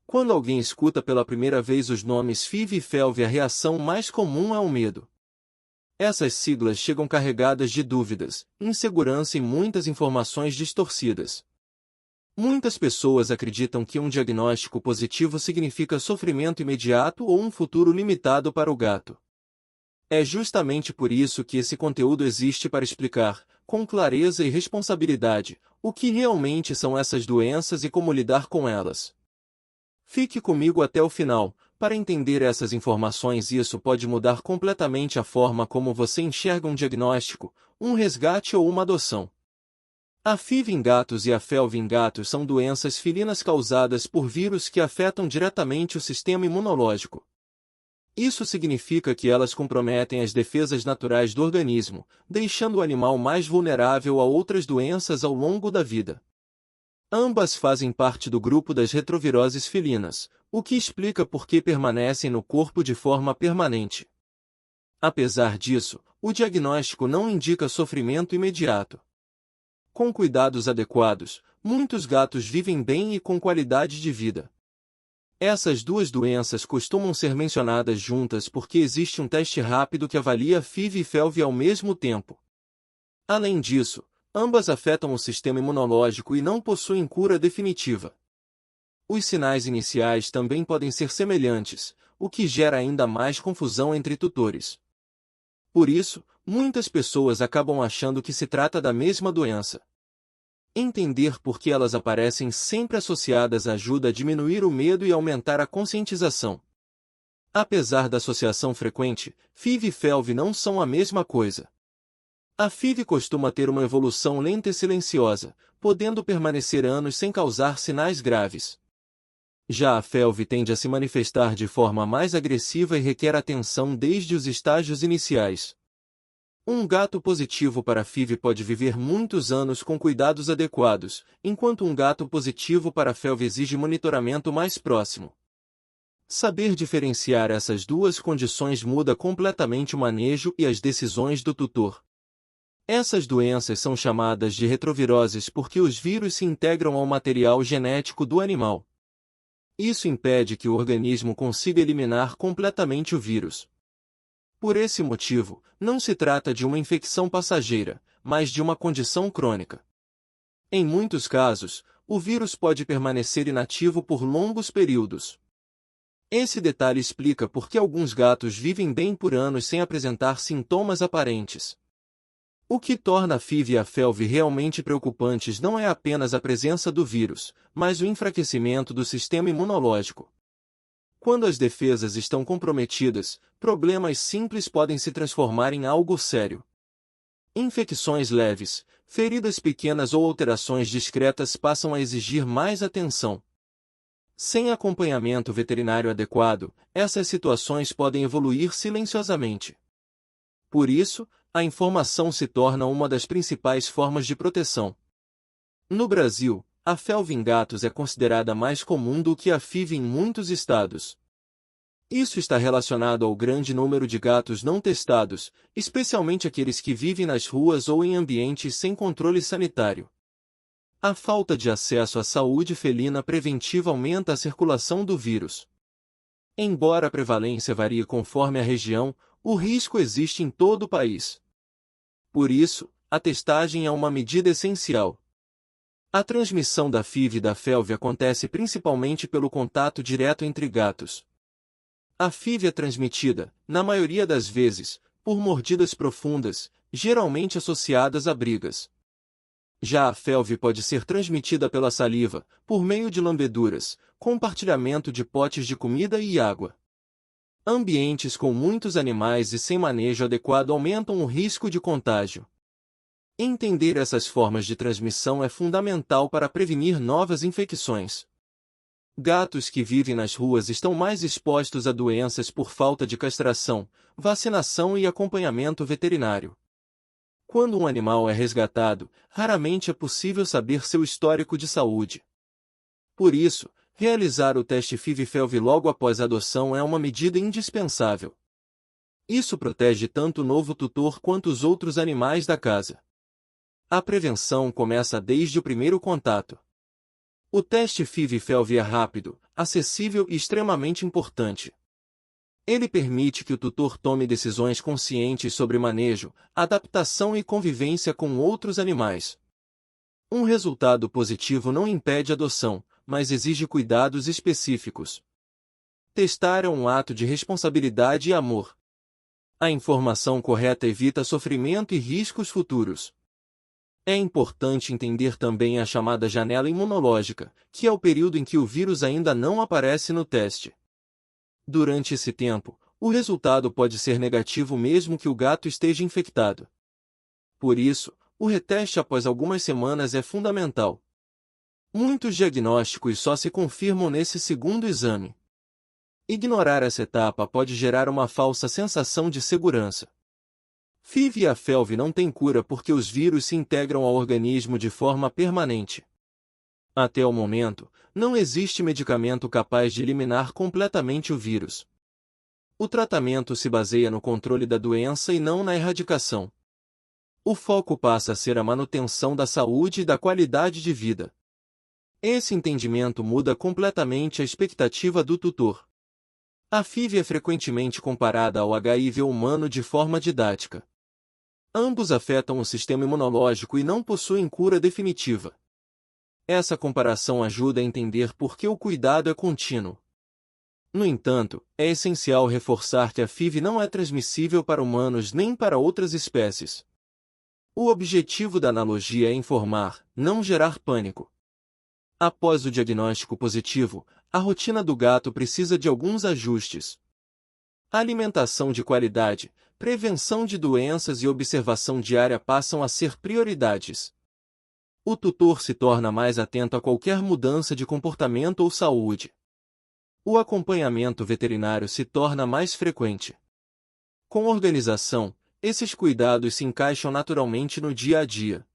Quando alguém escuta pela primeira vez os nomes FIV e FeLV, a reação mais comum é o medo. Essas siglas chegam carregadas de dúvidas, insegurança e muitas informações distorcidas. Muitas pessoas acreditam que um diagnóstico positivo significa sofrimento imediato ou um futuro limitado para o gato. É justamente por isso que esse conteúdo existe, para explicar, com clareza e responsabilidade, o que realmente são essas doenças e como lidar com elas. Fique comigo até o final, para entender essas informações. Isso pode mudar completamente a forma como você enxerga um diagnóstico, um resgate ou uma adoção. A FIV em gatos e a FeLV em gatos são doenças felinas causadas por vírus que afetam diretamente o sistema imunológico. Isso significa que elas comprometem as defesas naturais do organismo, deixando o animal mais vulnerável a outras doenças ao longo da vida. Ambas fazem parte do grupo das retroviroses felinas, o que explica por que permanecem no corpo de forma permanente. Apesar disso, o diagnóstico não indica sofrimento imediato. Com cuidados adequados, muitos gatos vivem bem e com qualidade de vida. Essas duas doenças costumam ser mencionadas juntas porque existe um teste rápido que avalia FIV e FeLV ao mesmo tempo. Além disso, ambas afetam o sistema imunológico e não possuem cura definitiva. Os sinais iniciais também podem ser semelhantes, o que gera ainda mais confusão entre tutores. Por isso, muitas pessoas acabam achando que se trata da mesma doença. Entender por que elas aparecem sempre associadas ajuda a diminuir o medo e aumentar a conscientização. Apesar da associação frequente, FIV e FeLV não são a mesma coisa. A FIV costuma ter uma evolução lenta e silenciosa, podendo permanecer anos sem causar sinais graves. Já a FeLV tende a se manifestar de forma mais agressiva e requer atenção desde os estágios iniciais. Um gato positivo para FIV pode viver muitos anos com cuidados adequados, enquanto um gato positivo para FeLV exige monitoramento mais próximo. Saber diferenciar essas duas condições muda completamente o manejo e as decisões do tutor. Essas doenças são chamadas de retroviroses porque os vírus se integram ao material genético do animal. Isso impede que o organismo consiga eliminar completamente o vírus. Por esse motivo, não se trata de uma infecção passageira, mas de uma condição crônica. Em muitos casos, o vírus pode permanecer inativo por longos períodos. Esse detalhe explica por que alguns gatos vivem bem por anos sem apresentar sintomas aparentes. O que torna a FIV e a FeLV realmente preocupantes não é apenas a presença do vírus, mas o enfraquecimento do sistema imunológico. Quando as defesas estão comprometidas, problemas simples podem se transformar em algo sério. Infecções leves, feridas pequenas ou alterações discretas passam a exigir mais atenção. Sem acompanhamento veterinário adequado, essas situações podem evoluir silenciosamente. Por isso, a informação se torna uma das principais formas de proteção. No Brasil, a FeLV em gatos é considerada mais comum do que a FIV em muitos estados. Isso está relacionado ao grande número de gatos não testados, especialmente aqueles que vivem nas ruas ou em ambientes sem controle sanitário. A falta de acesso à saúde felina preventiva aumenta a circulação do vírus. Embora a prevalência varie conforme a região, o risco existe em todo o país. Por isso, a testagem é uma medida essencial. A transmissão da FIV e da FeLV acontece principalmente pelo contato direto entre gatos. A FIV é transmitida, na maioria das vezes, por mordidas profundas, geralmente associadas a brigas. Já a FeLV pode ser transmitida pela saliva, por meio de lambeduras, compartilhamento de potes de comida e água. Ambientes com muitos animais e sem manejo adequado aumentam o risco de contágio. Entender essas formas de transmissão é fundamental para prevenir novas infecções. Gatos que vivem nas ruas estão mais expostos a doenças por falta de castração, vacinação e acompanhamento veterinário. Quando um animal é resgatado, raramente é possível saber seu histórico de saúde. Por isso, realizar o teste FIV e FeLV logo após a adoção é uma medida indispensável. Isso protege tanto o novo tutor quanto os outros animais da casa. A prevenção começa desde o primeiro contato. O teste FIV-FeLV é rápido, acessível e extremamente importante. Ele permite que o tutor tome decisões conscientes sobre manejo, adaptação e convivência com outros animais. Um resultado positivo não impede a adoção, mas exige cuidados específicos. Testar é um ato de responsabilidade e amor. A informação correta evita sofrimento e riscos futuros. É importante entender também a chamada janela imunológica, que é o período em que o vírus ainda não aparece no teste. Durante esse tempo, o resultado pode ser negativo mesmo que o gato esteja infectado. Por isso, o reteste após algumas semanas é fundamental. Muitos diagnósticos só se confirmam nesse segundo exame. Ignorar essa etapa pode gerar uma falsa sensação de segurança. FIV e a FeLV não têm cura porque os vírus se integram ao organismo de forma permanente. Até o momento, não existe medicamento capaz de eliminar completamente o vírus. O tratamento se baseia no controle da doença e não na erradicação. O foco passa a ser a manutenção da saúde e da qualidade de vida. Esse entendimento muda completamente a expectativa do tutor. A FIV é frequentemente comparada ao HIV humano de forma didática. Ambos afetam o sistema imunológico e não possuem cura definitiva. Essa comparação ajuda a entender por que o cuidado é contínuo. No entanto, é essencial reforçar que a FIV não é transmissível para humanos nem para outras espécies. O objetivo da analogia é informar, não gerar pânico. Após o diagnóstico positivo, a rotina do gato precisa de alguns ajustes. Alimentação de qualidade, prevenção de doenças e observação diária passam a ser prioridades. O tutor se torna mais atento a qualquer mudança de comportamento ou saúde. O acompanhamento veterinário se torna mais frequente. Com organização, esses cuidados se encaixam naturalmente no dia a dia.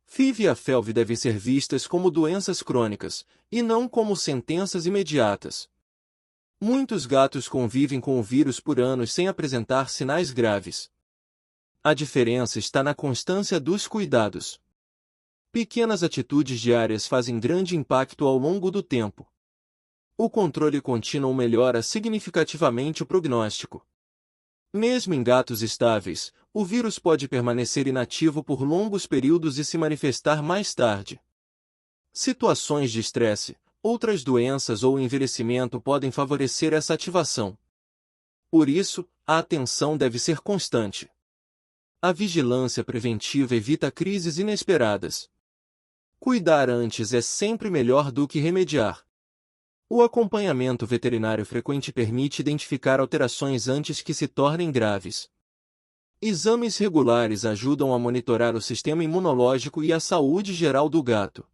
FIV e a FeLV devem ser vistas como doenças crônicas, e não como sentenças imediatas. Muitos gatos convivem com o vírus por anos sem apresentar sinais graves. A diferença está na constância dos cuidados. Pequenas atitudes diárias fazem grande impacto ao longo do tempo. O controle contínuo melhora significativamente o prognóstico. Mesmo em gatos estáveis, o vírus pode permanecer inativo por longos períodos e se manifestar mais tarde. Situações de estresse, outras doenças ou envelhecimento podem favorecer essa ativação. Por isso, a atenção deve ser constante. A vigilância preventiva evita crises inesperadas. Cuidar antes é sempre melhor do que remediar. O acompanhamento veterinário frequente permite identificar alterações antes que se tornem graves. Exames regulares ajudam a monitorar o sistema imunológico e a saúde geral do gato.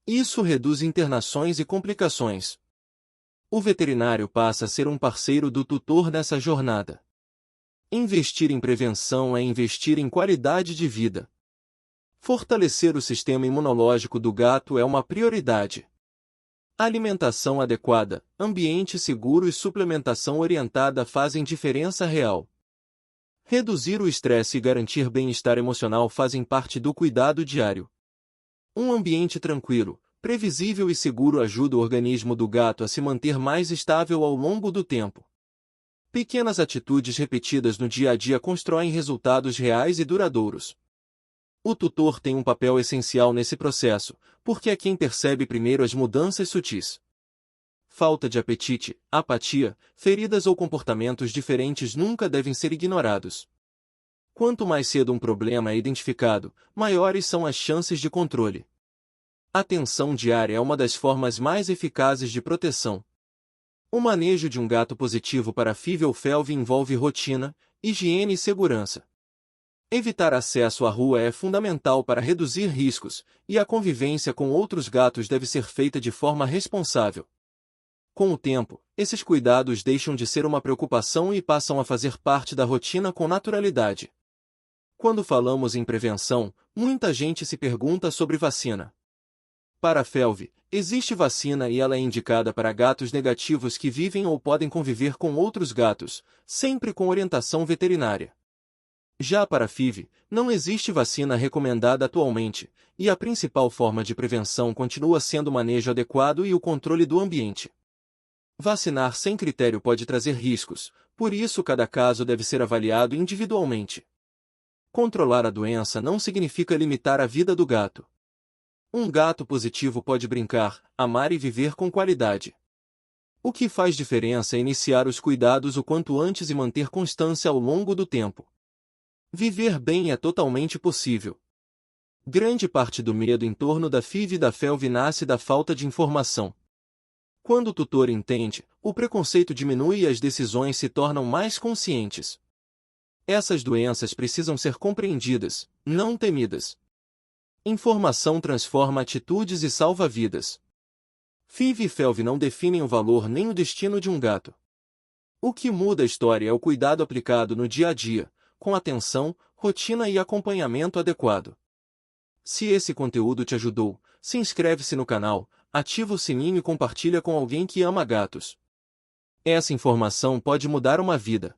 Isso reduz internações e complicações. O veterinário passa a ser um parceiro do tutor nessa jornada. Investir em prevenção é investir em qualidade de vida. Fortalecer o sistema imunológico do gato é uma prioridade. Alimentação adequada, ambiente seguro e suplementação orientada fazem diferença real. Reduzir o estresse e garantir bem-estar emocional fazem parte do cuidado diário. Um ambiente tranquilo, previsível e seguro ajuda o organismo do gato a se manter mais estável ao longo do tempo. Pequenas atitudes repetidas no dia a dia constroem resultados reais e duradouros. O tutor tem um papel essencial nesse processo, porque é quem percebe primeiro as mudanças sutis. Falta de apetite, apatia, feridas ou comportamentos diferentes nunca devem ser ignorados. Quanto mais cedo um problema é identificado, maiores são as chances de controle. Atenção diária é uma das formas mais eficazes de proteção. O manejo de um gato positivo para FIV ou FeLV envolve rotina, higiene e segurança. Evitar acesso à rua é fundamental para reduzir riscos, e a convivência com outros gatos deve ser feita de forma responsável. Com o tempo, esses cuidados deixam de ser uma preocupação e passam a fazer parte da rotina com naturalidade. Quando falamos em prevenção, muita gente se pergunta sobre vacina. Para a FeLV, existe vacina e ela é indicada para gatos negativos que vivem ou podem conviver com outros gatos, sempre com orientação veterinária. Já para a FIV, não existe vacina recomendada atualmente, e a principal forma de prevenção continua sendo o manejo adequado e o controle do ambiente. Vacinar sem critério pode trazer riscos, por isso cada caso deve ser avaliado individualmente. Controlar a doença não significa limitar a vida do gato. Um gato positivo pode brincar, amar e viver com qualidade. O que faz diferença é iniciar os cuidados o quanto antes e manter constância ao longo do tempo. Viver bem é totalmente possível. Grande parte do medo em torno da FIV e da FeLV nasce da falta de informação. Quando o tutor entende, o preconceito diminui e as decisões se tornam mais conscientes. Essas doenças precisam ser compreendidas, não temidas. Informação transforma atitudes e salva vidas. FIV e FeLV não definem o valor nem o destino de um gato. O que muda a história é o cuidado aplicado no dia a dia, com atenção, rotina e acompanhamento adequado. Se esse conteúdo te ajudou, se inscreve-se no canal, ativa o sininho e compartilha com alguém que ama gatos. Essa informação pode mudar uma vida.